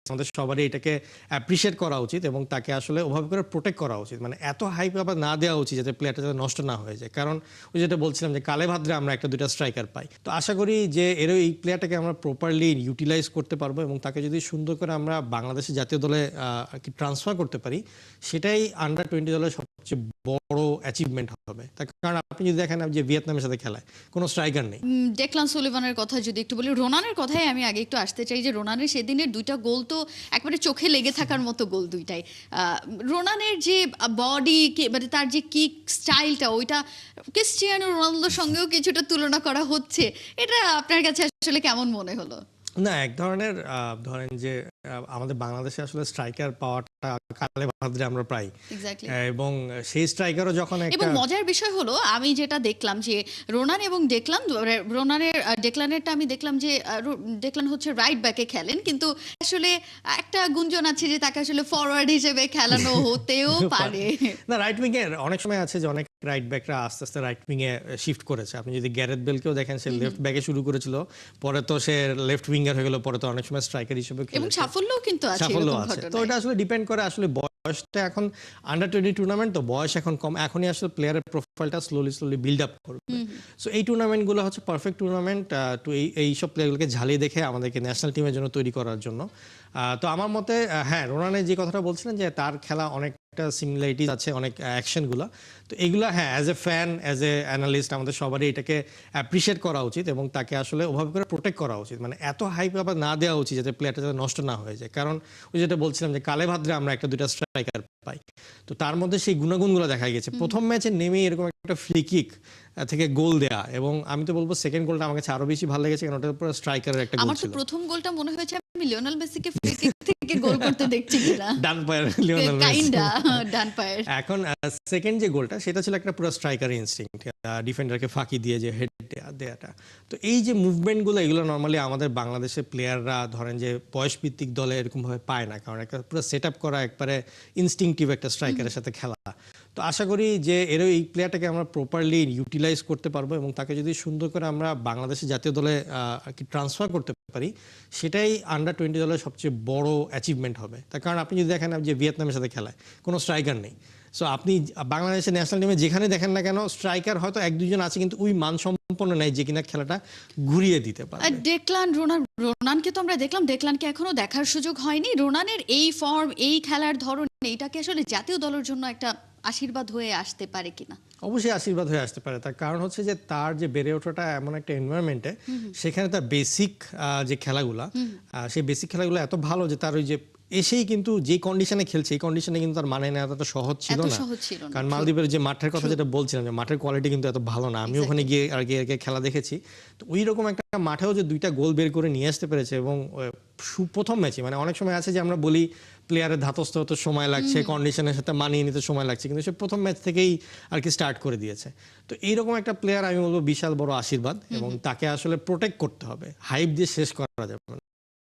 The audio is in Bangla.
আমাদের সবারই এটাকে অ্যাপ্রিশিয়েট করা উচিত এবং তাকে আসলে ওভাবে করে প্রোটেক্ট করা উচিত। মানে এত হাইপ আবার না দেওয়া উচিত যাতে প্লেয়ারটা যাতে নষ্ট না হয়ে যায়। কারণ ওই যেটা বলছিলাম যে কালে ভাদ্রে আমরা একটা দুইটা স্ট্রাইকার পাই। তো আশা করি যে এই প্লেয়ারটাকে আমরা প্রপারলি ইউটিলাইজ করতে পারবো এবং তাকে যদি সুন্দর করে আমরা বাংলাদেশের জাতীয় দলে আর কি ট্রান্সফার করতে পারি, সেটাই আন্ডার-20 দলের সবচেয়ে বড় অ্যাচিভমেন্ট হবে। তার কারণ আপনি যদি দেখেন যে ভিয়েতনামের সাথে খেলায় কোনো স্ট্রাইকার নেই। ডেকলান সুলিভানের কথা যদি একটু বলি, রোনানের কথাই আমি আগে একটু আসতে চাই যে রোনানের সেদিনের দুইটা গোল তো একবারে চোখে লেগে থাকার মতো গোল দুইটাই। রোনানের যে বডি মানে তার যে কিক স্টাইলটা, ওইটা ক্রিস্টিয়ানো রোনালদোর সঙ্গেও কিছুটা তুলনা করা হচ্ছে। এটা আপনার কাছে আসলে কেমন মনে হলো? না, এক ধরনের ধরেন যে আমাদের বাংলাদেশে আসলে স্ট্রাইকার পাওয়াটা কালে ভাদ্রে আমরা পাই। এক্স্যাক্টলি। এবং সেই স্ট্রাইকারও যখন এবং একটা মজার বিষয় হলো আমি যেটা দেখলাম যে রোনান এবং ডেকলান, ডেকলানেরটা আমি দেখলাম যে ডেকলান হচ্ছে রাইট ব্যাকে খেলেন, কিন্তু আসলে একটা গুঞ্জন আছে যে তাকে আসলে ফরওয়ার্ড হিসেবে খেলানো হতেও পারে। না, রাইট উইং এর অনেক সময় আছে যে অনেক রাইট ব্যাকরা আস্তে আস্তে রাইট উইং এ শিফট করেছে। আপনি যদি গ্যারেথ বেলকেও দেখেন, সে লেফট ব্যাকে শুরু করেছিল, পরে তো সে লেফট উইঙ্গার হয়ে গেল, পরে তো অনেক সময় স্ট্রাইকার হিসেবে এবং খেলেছে, সাফল্যও কিন্তু আছে সাফল্য এরকম আছে। তো ঘটনায়। এটা আসলে ডিপেন্ড করে আসলে বয়সটা এখন আন্ডার-20 টুর্নামেন্ট, তো বয়স এখন কম, এখনই আসলে প্লেয়ারের প্রোফাইলটা স্লোলি বিল্ড আপ করবে। সো এই টুর্নামেন্টগুলো হচ্ছে পারফেক্ট টুর্নামেন্ট টু এইসব প্লেয়ারগুলোকে ঝালিয়ে দেখে আমাদেরকে ন্যাশনাল টিমের জন্য তৈরি করার জন্য। তো আমার মতে হ্যাঁ, রোনানের যে কথাটা বলছিলেন যে তার খেলা অনেকটা সিমিলারিটিস আছে, অনেক অ্যাকশনগুলো। তো এগুলো হ্যাঁ, as a fan, as a analyst আমাদের সবারই এটাকে অ্যাপ্রিশিয়েট করা উচিত এবং তাকে আসলে ওভাবে করে প্রোটেক্ট করা উচিত। মানে এত হাইপ আবার না দেওয়া উচিত যাতে প্লেয়ারটা যাতে নষ্ট না হয়ে যায়। কারণ ওই যেটা বলছিলাম যে কালে ভাদ্রে আমরা একটা দুইটা স্ট্রাইকার পাই, তো তার মধ্যে সেই গুণাগুণগুলো দেখা গেছে। প্রথম ম্যাচে নেমেই এরকম একটা ফ্রি কিক থেকে গোল দেয়া, এবং আমি তো বলবো সেকেন্ড গোলটা আমার কাছে আরো বেশি ভালো লেগেছে, কারণ ওটা পুরো স্ট্রাইকারের একটা গোল আমার তো ছিল। প্রথম গোলটা মনে হয়েছে আমি লিওনেল মেসিকে ফ্রি কিক থেকে গোল করতে দেখছি কিনা। ডান পায়ের লিওনেল মেসি। কাইন্ডা ডান পায়ের। এখন সেকেন্ড যে গোলটা সেটা ছিল একটা পুরো স্ট্রাইকার ইনস্টিংক্ট, ডিফেন্ডারকে ফাঁকি দিয়ে যে হেড দেয়াটা। তো এই যে মুভমেন্টগুলো, এগুলো নর্মালি আমাদের বাংলাদেশের প্লেয়াররা ধরেন যে বয়স ভিত্তিক দলে এরকমভাবে পায় না, কারণ একটা পুরো সেট আপ করা একবারে ইনস্টিংটিভ একটা স্ট্রাইকারের সাথে খেলা। তো আশা করি যে এই প্লেয়ারটাকে আমরা প্রপারলি ইউটিলাইজ করতে পারবো এবং তাকে যদি সুন্দর করে আমরা বাংলাদেশের জাতীয় দলে আর কি ট্রান্সফার করতে পারি, সেটাই আন্ডার-20 দলের সবচেয়ে বড় অ্যাচিভমেন্ট হবে। তার কারণ আপনি যদি দেখেন যে ভিয়েতনামের সাথে খেলায় কোনো স্ট্রাইকার নেই। সো আপনি বাংলাদেশের ন্যাশনাল টিমে যেখানে দেখেন না কেন, স্ট্রাইকার হয়তো এক দুজন আছে, কিন্তু ওই মানসম্পন্ন নেই যে কিনা খেলাটা ঘুরিয়ে দিতে পারে। আর রোনানকে তো আমরা দেখলাম, ডেকলানকে এখনো দেখার সুযোগ হয়নি। রোনানের এই ফর্ম, এই খেলার ধরন, এইটাকে আসলে জাতীয় দলের জন্য একটা আশীর্বাদ হয়ে আসতে পারে কিনা? অবশ্যই আশীর্বাদ হয়ে আসতে পারে। তার কারণ হচ্ছে যে তার যে বেড়ে ওঠাটা এমন একটা এনভায়রনমেন্টে, সেখানে তার বেসিক যে খেলাগুলা, সেই বেসিক খেলাগুলো এত ভালো যে তার ওই যে এসেই কিন্তু যে কন্ডিশনে খেলছে, এই কন্ডিশনে কিন্তু তার মানে নেওয়া এত সহজ ছিল না। কারণ মালদ্বীপের যে মাঠের কথা যেটা বলছিলাম, যে মাঠের কোয়ালিটি কিন্তু এত ভালো না। আমি ওখানে গিয়ে আগে খেলা দেখেছি। তো ওই রকম একটা মাঠেও যে দুইটা গোল বের করে নিয়ে আসতে পেরেছে, এবং প্রথম ম্যাচে মানে অনেক সময় আছে যে আমরা বলি প্লেয়ারের ধাতস্থ হতে সময় লাগছে, কন্ডিশনের সাথে মানিয়ে নিতে সময় লাগছে, কিন্তু সে প্রথম ম্যাচ থেকেই আর কি স্টার্ট করে দিয়েছে। তো এইরকম একটা প্লেয়ার আমি বলবো বিশাল বড় আশীর্বাদ, এবং তাকে আসলে প্রোটেক্ট করতে হবে, হাইপ দিয়ে শেষ করা যাবে না।